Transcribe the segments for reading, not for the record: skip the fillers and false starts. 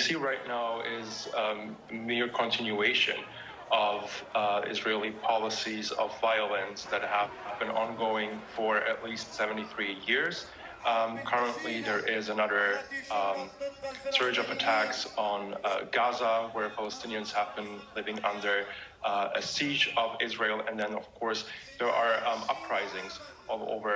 see right now is mere continuation of Israeli policies of violence that have been ongoing for at least 73 years. Currently, there is another surge of attacks on Gaza, where Palestinians have been living under a siege of Israel. And then, of course, there are uprisings all over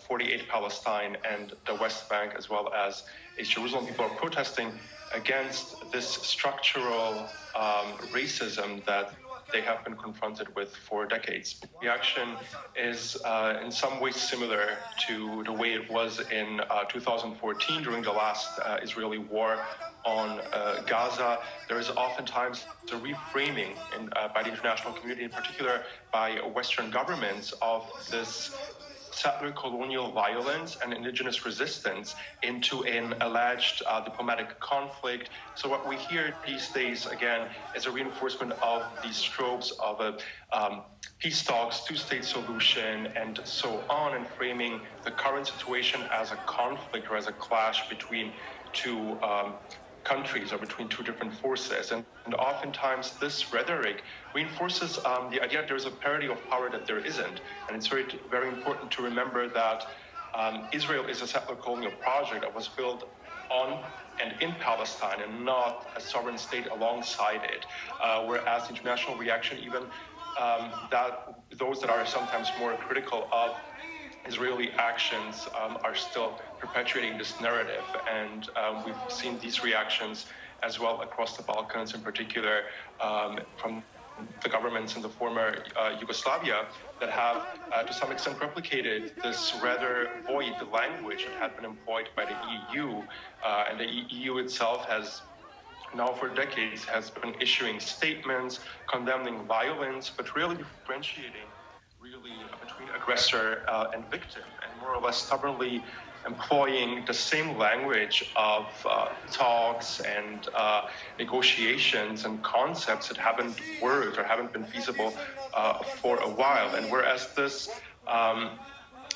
48 Palestine and the West Bank, as well as East Jerusalem. People are protesting against this structural racism that they have been confronted with for decades. The reaction is in some ways similar to the way it was in 2014 during the last Israeli war on Gaza. There is oftentimes a reframing by the international community, in particular by Western governments, of this settler colonial violence and indigenous resistance into an alleged diplomatic conflict. So what we hear these days, again, is a reinforcement of these tropes of a peace talks, two-state solution, and so on, and framing the current situation as a conflict or as a clash between two countries or between two different forces. And oftentimes this rhetoric reinforces the idea that there's a parity of power that there isn't. And it's very important to remember that Israel is a settler colonial project that was built on and in Palestine and not a sovereign state alongside it. Whereas the international reaction, even that those that are sometimes more critical of Israeli actions are still perpetuating this narrative, and we've seen these reactions as well across the Balkans, in particular from the governments in the former Yugoslavia that have to some extent replicated this rather void language that had been employed by the EU, and the EU itself has now for decades has been issuing statements condemning violence, but really differentiating between aggressor and victim, and more or less stubbornly employing the same language of talks and negotiations and concepts that haven't worked or haven't been feasible for a while. And whereas this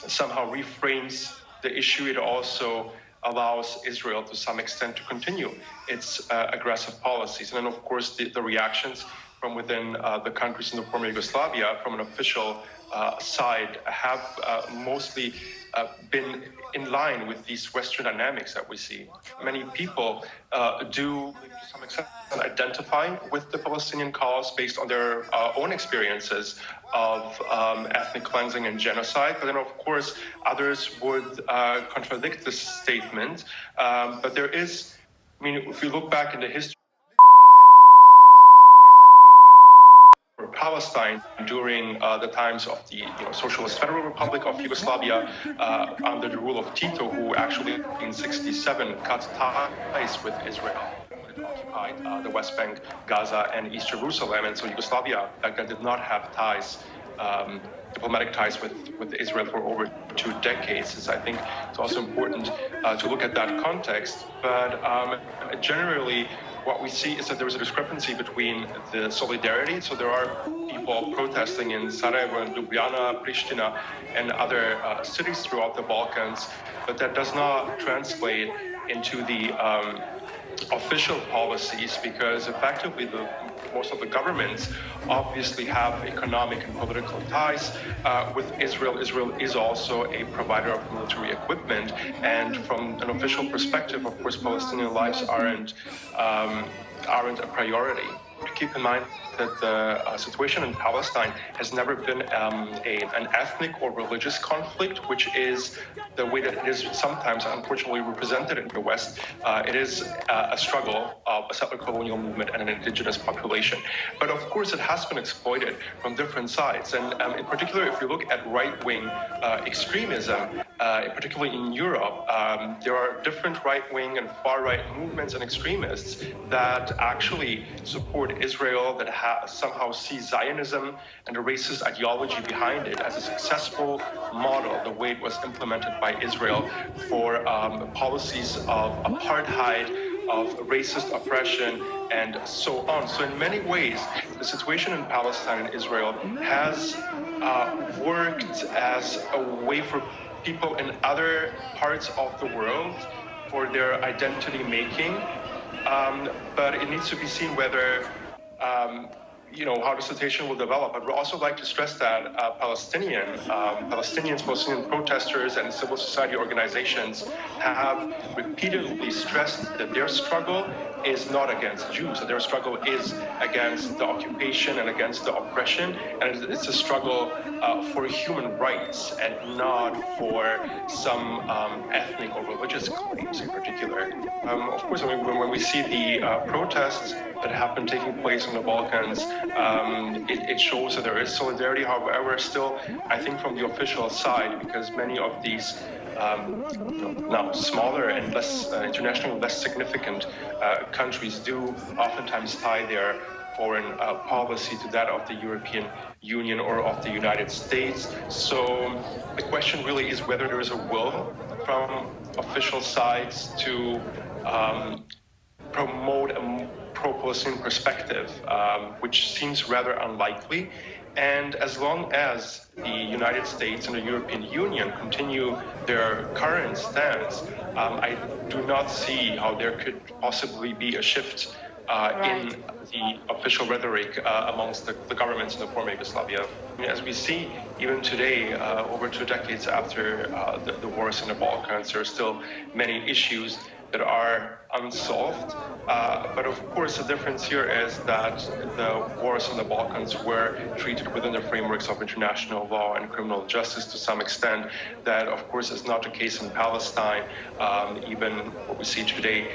somehow reframes the issue, it also allows Israel to some extent to continue its aggressive policies. And then, of course, the reactions from within the countries in the former Yugoslavia, from an official side, have mostly been in line with these Western dynamics that we see. Many people do, to some extent, identify with the Palestinian cause based on their own experiences of ethnic cleansing and genocide. But then, of course, others would contradict this statement. But there is, if you look back in the history Palestine during the times of the Socialist Federal Republic of Yugoslavia under the rule of Tito, who actually in 1967 cut ties with Israel when it occupied the West Bank, Gaza, and East Jerusalem. And so Yugoslavia back then did not have ties, diplomatic ties with Israel for over 2 decades. So I think it's also important to look at that context. But generally, what we see is that there is a discrepancy between the solidarity. So there are people protesting in Sarajevo and Ljubljana, Pristina, and other cities throughout the Balkans, but that does not translate into the official policies, because effectively most of the governments obviously have economic and political ties with Israel. Israel is also a provider of military equipment, and from an official perspective, of course, Palestinian lives aren't a priority. Keep in mind that the situation in Palestine has never been an ethnic or religious conflict, which is the way that it is sometimes unfortunately represented in the West. It is a struggle of a settler colonial movement and an indigenous population. But of course, it has been exploited from different sides. And in particular, if you look at right-wing extremism, particularly in Europe, there are different right-wing and far-right movements and extremists that actually support Israel, that somehow see Zionism and the racist ideology behind it as a successful model, the way it was implemented by Israel for policies of apartheid, of racist oppression, and so on. So in many ways, the situation in Palestine and Israel has worked as a way for people in other parts of the world for their identity making, but it needs to be seen whether how the situation will develop. But we'd also like to stress that Palestinians, Palestinian protesters and civil society organizations have repeatedly stressed that their struggle is not against Jews, that their struggle is against the occupation and against the oppression, and it's a struggle for human rights and not for some ethnic or religious claims in particular. Of course, when we see the protests that have been taking place in the Balkans, it shows that there is solidarity. However, still, I think from the official side, because many of these now smaller and less internationally less significant countries do oftentimes tie their foreign policy to that of the European Union or of the United States. So the question really is whether there is a will from official sides to promote a pro-Palestinian perspective, which seems rather unlikely. And as long as the United States and the European Union continue their current stance, I do not see how there could possibly be a shift in the official rhetoric amongst the governments in the former Yugoslavia. As we see, even today, over 2 decades after the wars in the Balkans, there are still many issues that are unsolved. But of course, the difference here is that the wars in the Balkans were treated within the frameworks of international law and criminal justice to some extent. That, of course, is not the case in Palestine. Even what we see today,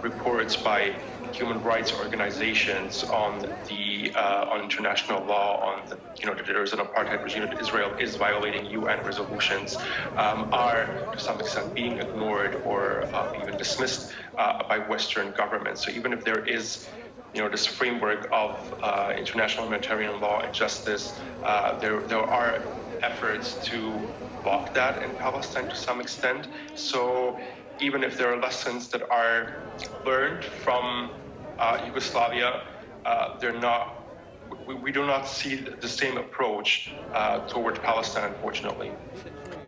reports by human rights organizations on international law, on that there is an apartheid regime, that Israel is violating UN resolutions, are to some extent being ignored or even dismissed by Western governments. So even if there is this framework of international humanitarian law and justice, there are efforts to block that in Palestine to some extent. So even if there are lessons that are learned from Yugoslavia, we do not see the same approach toward Palestine, unfortunately.